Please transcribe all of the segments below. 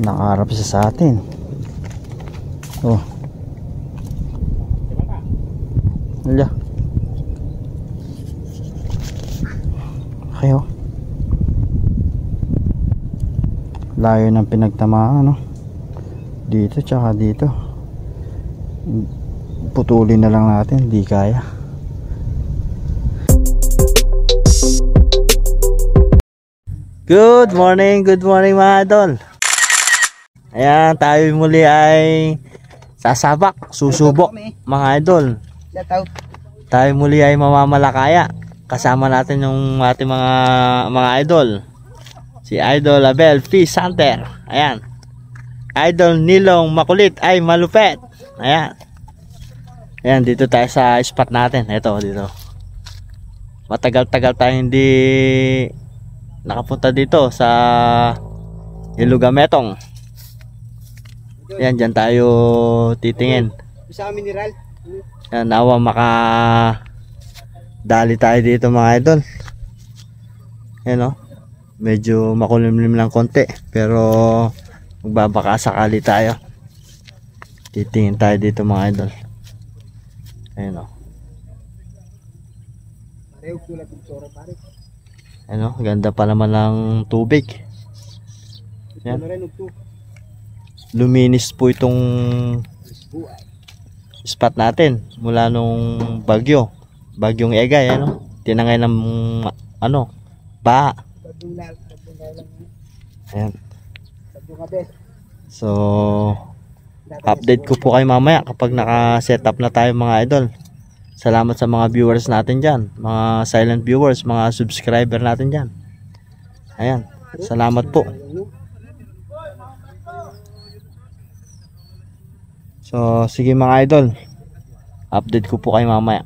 Nakaharap siya sa atin. Oh. Hala. Okay, oh. Layo ng pinagtamaan, no? Dito tsaka dito. Putulin na lang natin, di kaya. Good morning mga idol. Ayan, tayo muli ay sasabak, susubok mga idol. Tayo muli ay mamamalakaya. Kasama natin yung ating mga idol. Si Idol Abel Fish Hunter. Ayan. Idol Nilong Makulit ay malupet. Ayan. Ayan, dito tayo sa spot natin. Ito, dito. Matagal-tagal tayo hindi nakapunta dito sa Ilugametong. Ayan, dyan tayo titingin. Sa mineral. Ayan, nawa dali tayo dito mga idol. Ayan, oh. Medyo makulimlim lang konti, pero magbabaka sakali tayo. Titingin tayo dito mga idol. Ayan, oh. Ayan, oh. Ganda pa naman ng tubig. Ayan. Luminis po itong spot natin mula nung bagyong Egay, ano? Tinangay ng baha. Ayan. So update ko po kayo mamaya kapag naka-set up na tayo mga idol. Salamat sa mga viewers natin dyan, mga silent viewers, mga subscriber natin dyan. Ayan, salamat po. So sige mga idol, update ko po kayo mamaya.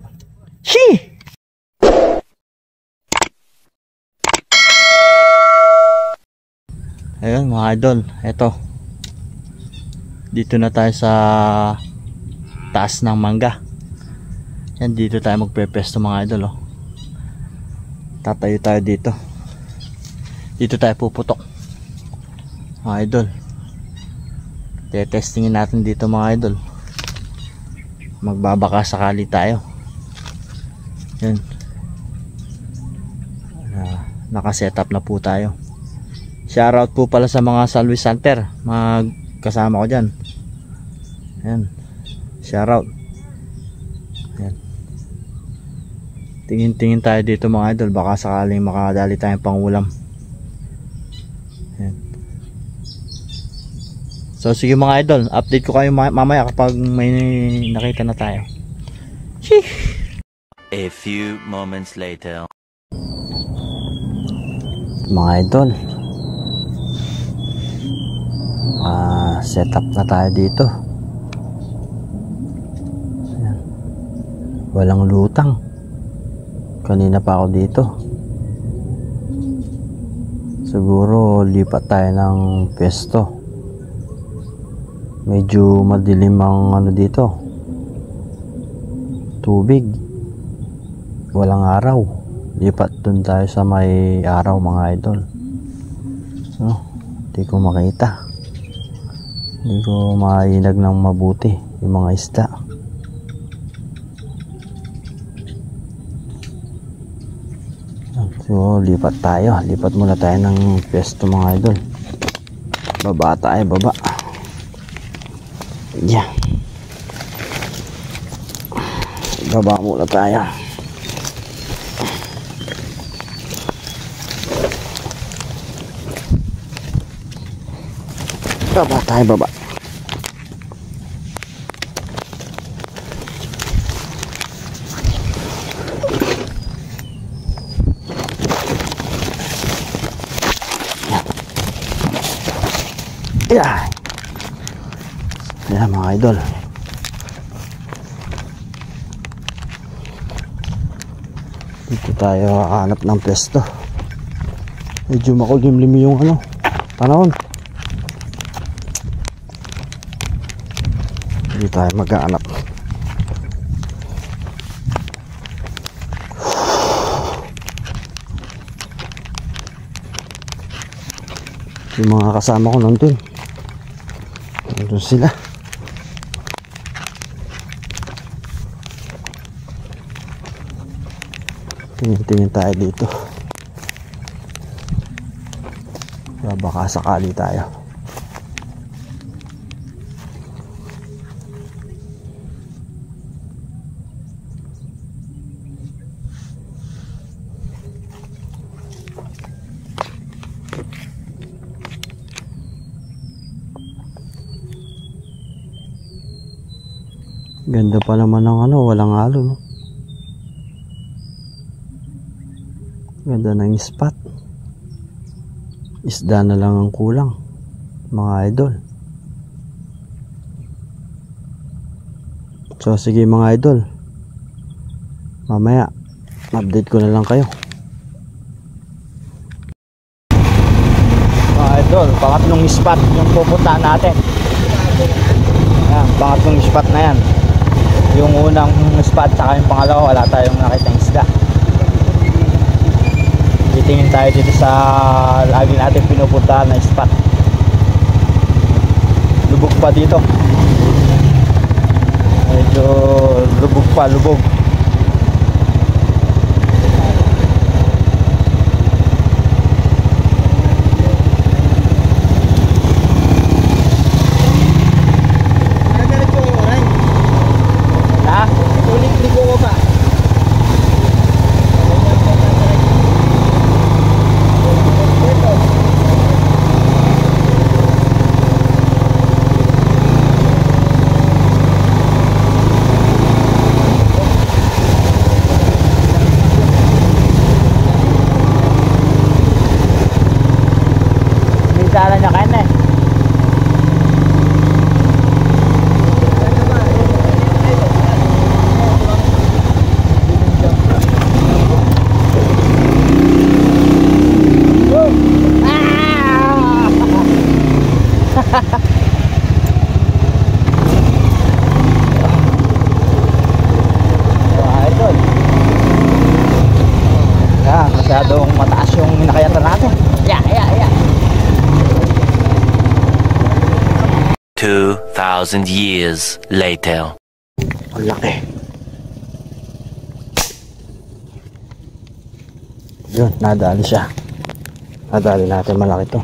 Shee! Ayun mga idol, eto. Dito na tayo sa taas ng mangga. Yan, dito tayo magpe-pesto mga idol, oh. Tatayo tayo dito. Dito tayo puputok mga idol. Testingin natin dito mga idol. Magbabaka sakali tayo. Yan. Naka-setup na po tayo. Shoutout po pala sa mga San Luis Hunter, mga kasama ko dyan. Yan. Shoutout. Yan. Tingin-tingin tayo dito mga idol, baka sakaling makadali tayong pangulam. Yan. So sige mga idol, update ko kayo mamaya kapag may nakita na tayo. Sheesh. A few moments later. Mga idol, set up na tayo dito. Ayan. Walang lutang. Kanina pa ako dito. Siguro lipat tayo ng pwesto. Medyo madilim ang dito. Tubig. Walang araw. Lipat dun tayo sa may araw mga idol. So, hindi ko makita. Hindi ko mainag ng mabuti yung mga isda. So, lipat tayo. Lipat muna tayo ng pwesto mga idol. Baba tayo, baba. Yeah. Baba muna tayo. Baba tayo, baba. Yeah. Yan mga idol. Dito tayo hanap ng pwesto. Medyo makulimlim yung panahon. Dito tayo mag-aanap. Yung mga kasama ko nandun. Doon sila. Tingin tayo dito. Baka sakali tayo. Ganda pa naman ng walang halo, no? Ganda ng spot. Isda na lang ang kulang, mga idol. So sige mga idol, mamaya update ko na lang kayo. Mga idol, pangatlong spot yung pupuntahan natin. Ayan, pangatlong spot na yan. Yung unang spot saka yung pangalawa wala tayong nakitang isda. Titingin tayo dito sa lagi natin pinupuntahan na spot. Lubog pa dito. Medyo lubog pa, lubog. Masyadong mataas yung nakayatan natin. Yeah. 2,000 years later. Ang laki. Yun, nadali siya. Nadali natin, malaki to.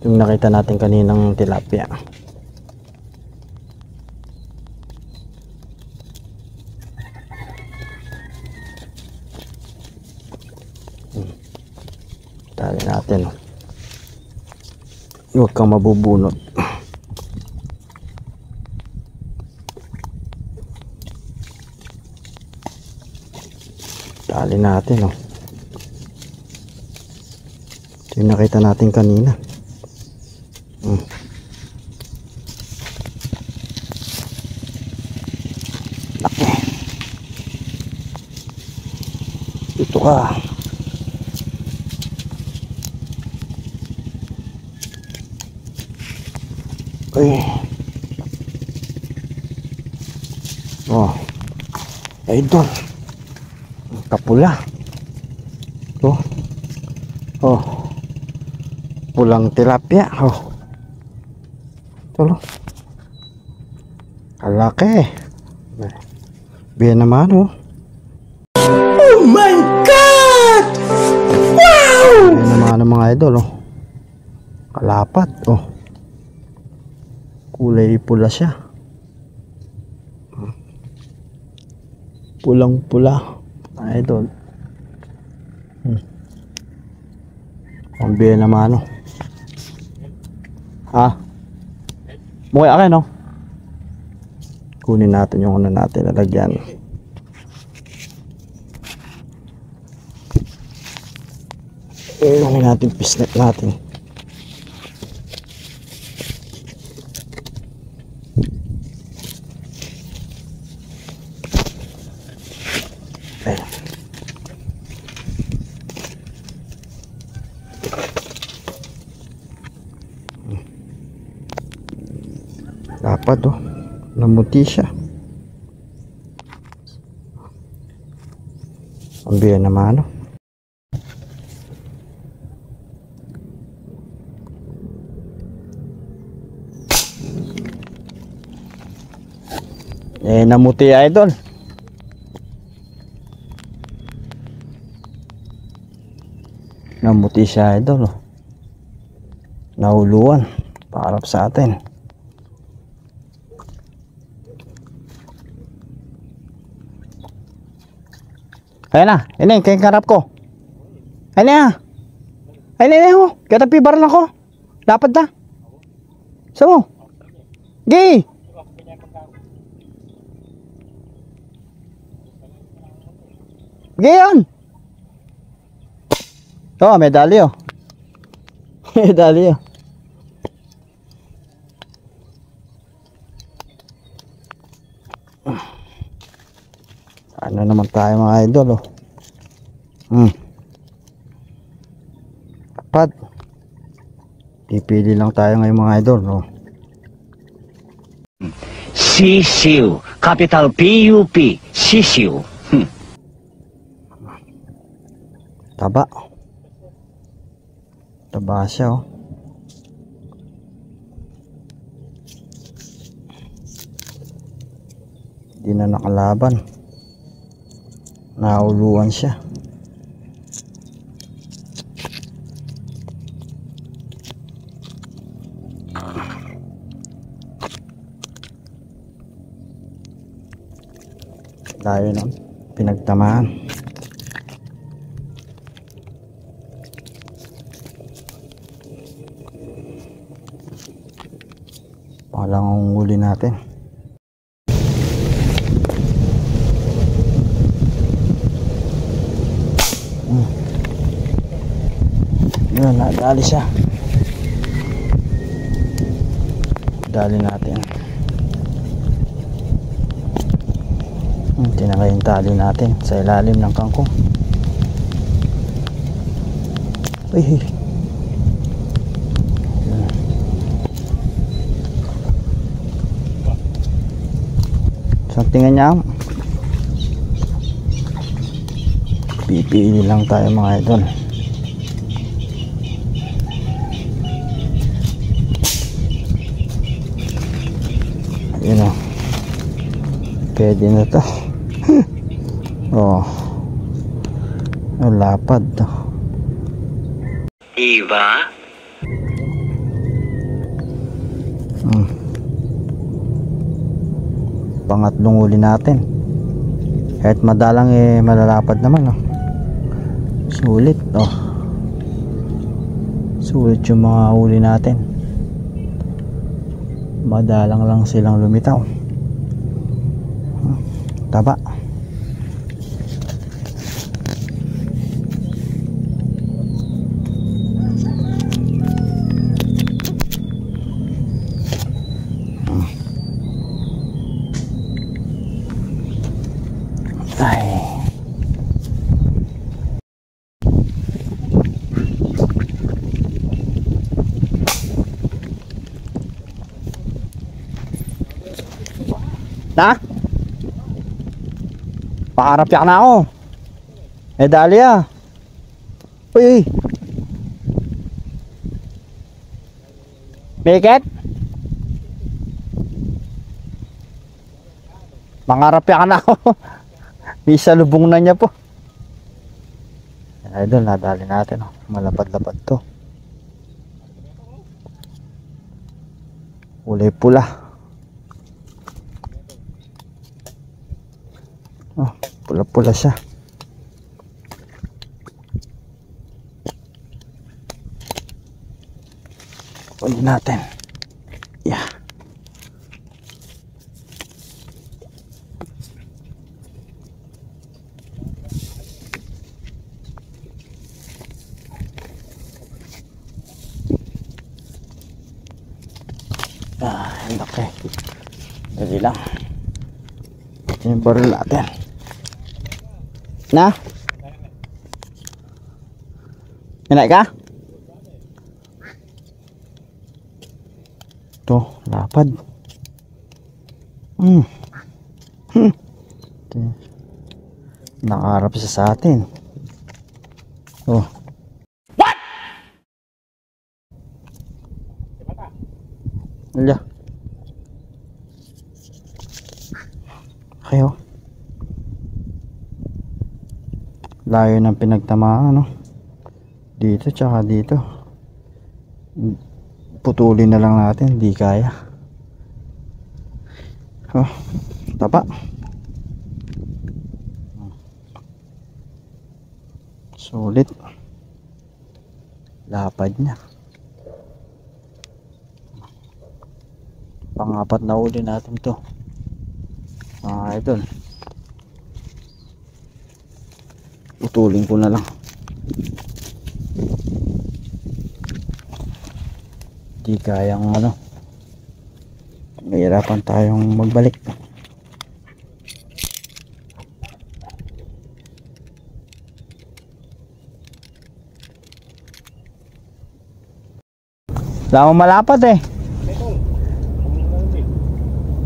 Yung nakita natin kaninang tilapia. Dali natin. Huwag kang mabubunot. Dali natin. Ito yung nakita natin kanina. Laki. Dito ka. Ay. Oh. Idol. Kapula. Oh. Pulang tilapia. Tulo. Kalaki. Biyan naman. Oh my God! Wow! Biyan naman mga idol. Kalapat. Kulay pula siya. Pulang pula. Idol. Ang biya naman Mukha akin kunin natin yung natin lalagyan. Kunin natin pisnet natin. Dapat namuti siya. Ang biya naman Namuti idol. Namuti siya idol. Oh. Nahuluan. Paharap sa atin. Ayan na. Ayan kayong karap ko. Ayan na. Ayan na ho. Kaya nagpibar lang ko. Dapat na. So. Gay. Gayon. Oh, medalyo. Medalyo. Ano naman tayo mga idol oh. Dapat pipili lang tayo ngayon mga idol oh. Sisiu, capital P-U-P, sisiu. Taba. Taba siya oh. Hindi na nakalaban. Nahuluan siya. Layo ng pinagtamaan. Palang huli natin. Yun, nadali siya. Dali natin. Tinakay yung tali natin sa ilalim ng kangkong. Uy. So tingnan niya. Pipili lang tayo mga idol. Yun o. Pwede na to. Oh. Ang lapad to. Iba? Pangatlong huli natin. Kahit madalang malalapad naman oh. Sulit oh. Sulit yung mga huli natin. Madalang lang silang lumitaw. Taba. Ay. Na? Pakarapyak na ako. Dahlia. Uy. Biket? Pangarapyak na ako. Bisa lubong na niya po. Idol, nadali natin oh. Malapad-lapad to. Kulay pula. Oh, pula-pula siya. Kunin natin. Yeah. Okay. Dali lang. Ito yung baril natin. Na? Minay ka? Ito, lapad. Nakaharap siya sa atin. Oh. What? Ala. laki oh. Layo ng pinagtamaan no. Dito tsaka dito. Putulin na lang natin, di kaya. Oh, taba. Sulit. Lapad niya. Pang-apat na uli natin to, mga idol. Putulin ko na lang. Di kayang ano, mahirapan tayong magbalik. Wala akong malapad eh.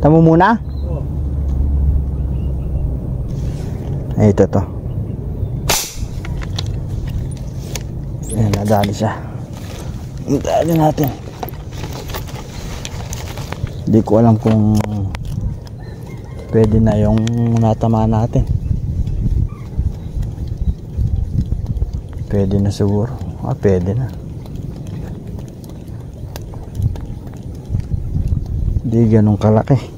Tamo muna? Ay, ito to. Ayan, nadali siya. Nadali natin. Hindi ko alam kung pwede na yung natama natin. Pwede na siguro. Pwede na. Hindi ganun kalaki.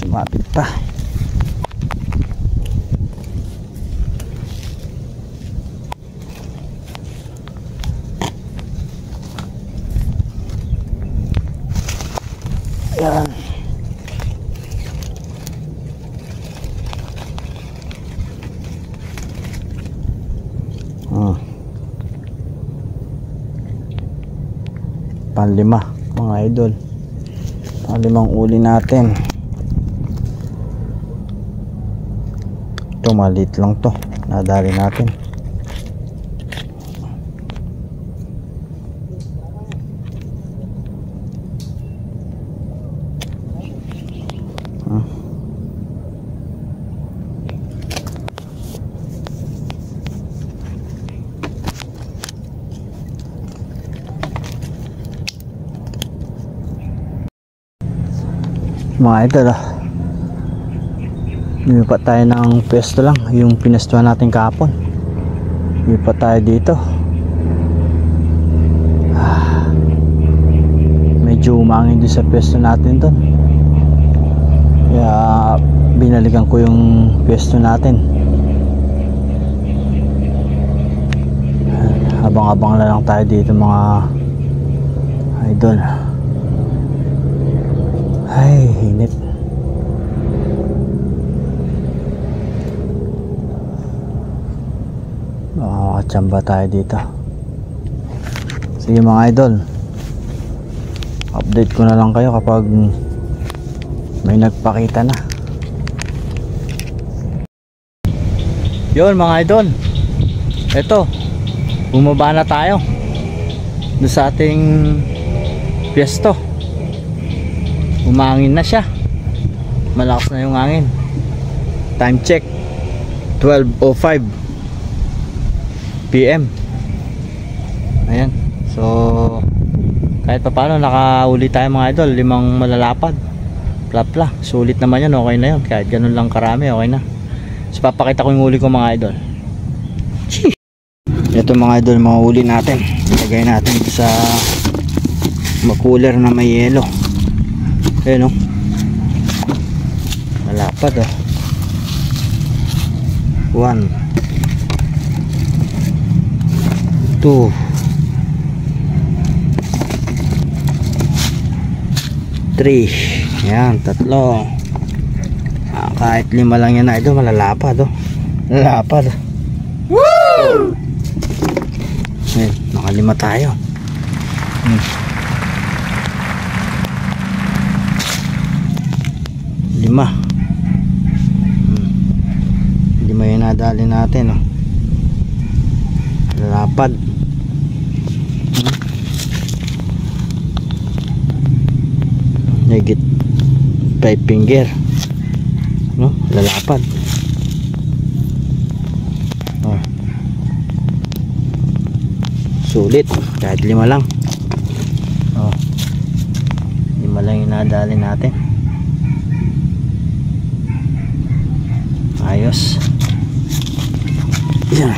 Sumabit pa. Yan. Panlima, mga idol. Panlimang uli natin. Ito maliit lang to. Nadali natin. Mga idol, lumipat tayo ng pwesto lang, yung pinestuhan natin kahapon. Lumipat tayo dito. Medyo umangin doon sa pwesto natin doon, kaya binalikan ko yung pwesto natin. Habang-habang na lang tayo dito, mga idol. Ay, hinit. Makakatsamba tayo dito. Sige mga idol, update ko na lang kayo kapag may nagpakita na. Yun mga idol, eto, bumaba na tayo doon sa ating pwesto. Umangin na siya, malakas na yung hangin. Time check 12:05 PM. Ayan, so kahit pa paano nakauli tayo mga idol, 5 malalapad. Plapla, sulit naman yan, okay na yun. Kahit ganun lang karami, okay na. So papakita ko yung huli ko mga idol. Ito mga idol, mga huli natin. Ilagay natin sa makuler na may yelo. Ayan o, malapad o. 1 2 3. Yan, 3. Kahit 5 lang yan na ito, malalapad o. Malalapad. Woo! Ayan, naka-5 tayo. Lima yung nadali natin, oh. Lapad. Higit 5 finger, no? Lalapad. Oh. Sulit kahit 5 lang. Oh. 5 lang yung nadali natin. Ayos. Yan.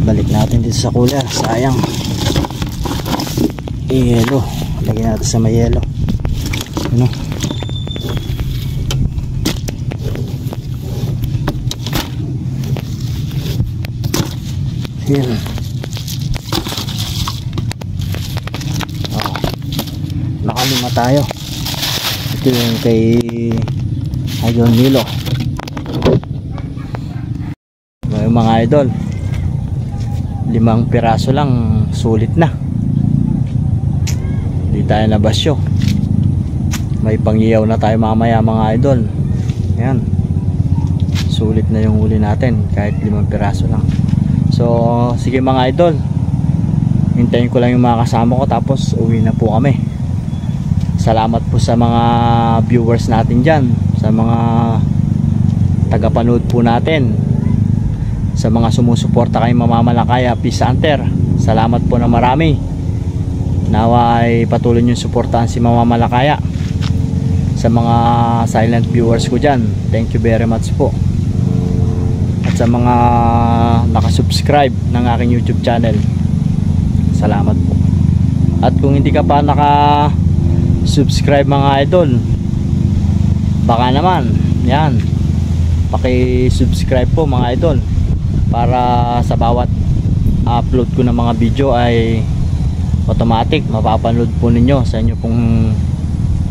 Balik natin dito sa cooler. Sayang. Yelo. Lagyan natin sa may yelo. Ano? Yan. Oh. Nakalima tayo. Ito yung kay Idol Milo. Ngayon mga idol, 5 piraso lang, sulit na. Hindi tayo nabasyo. May pangyaw na tayo mamaya mga idol. Ayan. Sulit na yung huli natin kahit 5 piraso lang. So sige mga idol, hintayin ko lang yung mga kasama ko tapos uwi na po kami. Salamat po sa mga viewers natin dyan, sa mga tagapanood po natin, sa mga sumusuporta kay Mamamalakaya Peace Hunter. Salamat po na marami. Nawa ay patuloy nyo suportahan si Mamamalakaya. Sa mga silent viewers ko dyan, thank you very much po. At sa mga nakasubscribe ng aking YouTube channel, salamat po. At kung hindi ka pa nakasubscribe mga idol, baka naman, yan, paki-subscribe po mga idol, para sa bawat upload ko ng mga video ay automatic mapapanood po ninyo sa inyo pong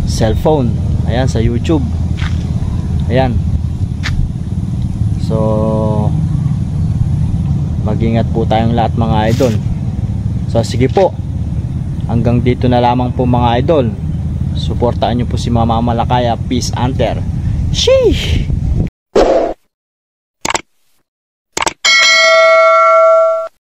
cellphone. Ayan, sa YouTube. Ayan. So mag-ingat po tayong lahat mga idol. So sige po, hanggang dito na lamang po mga idol. Suportahan nyo po si Mamamalakaya Peace Hunter. Sheesh!